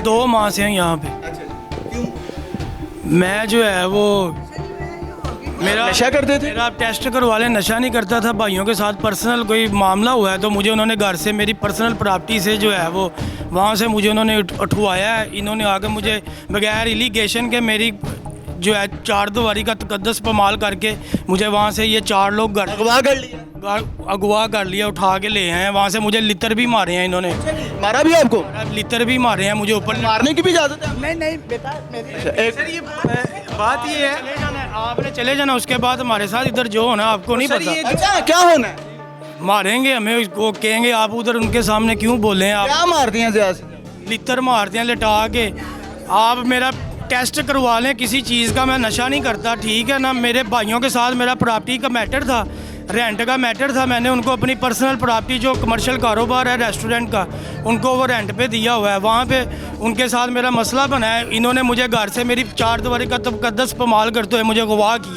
2 माह से हैं यहाँ पे। मैं जो है वो मेरा नशा करते थे? मेरा टेस्ट करवा लें, नशा नहीं करता था। भाइयों के साथ पर्सनल कोई मामला हुआ है तो मुझे उन्होंने घर से मेरी पर्सनल प्रॉपर्टी से जो है वो वहाँ से मुझे उन्होंने उठवाया है। इन्होंने आकर मुझे बगैर इलीगेशन के मेरी जो है 4 दीवारी का तकद्दस पमाल करके मुझे वहाँ से ये 4 लोग घर अगवा कर लिया? अगवा कर लिया, उठा के ले हैं वहाँ से। मुझे लितर भी मारे हैं इन्होंने, मारा भी आपको? लितर भी मारे हैं मुझे ऊपर। मारने की भी इजाजत है? नहीं नहीं बेटा मेरी एक बात ये है चले जाना है, आपने चले जाना, उसके बाद हमारे साथ इधर जो होना आपको नहीं सर, पता। ये अच्छा, क्या होना है? मारेंगे हमें, वो कहेंगे आप उधर उनके सामने क्यों बोले हैं, आप क्या मारती हैं ज्यादा से? लितर मारते हैं लिटा के। आप मेरा टेस्ट करवा लें किसी चीज़ का, मैं नशा नहीं करता, ठीक है ना। मेरे भाइयों के साथ मेरा प्रॉपर्टी का मैटर था, रेंट का मैटर था। मैंने उनको अपनी पर्सनल प्रॉपर्टी जो कमर्शियल कारोबार है रेस्टोरेंट का, उनको वो रेंट पे दिया हुआ है। वहाँ पे उनके साथ मेरा मसला बना है। इन्होंने मुझे घर से मेरी 4 दीवारी का तकद्दस पमाल करते हुए मुझे गवाह किया।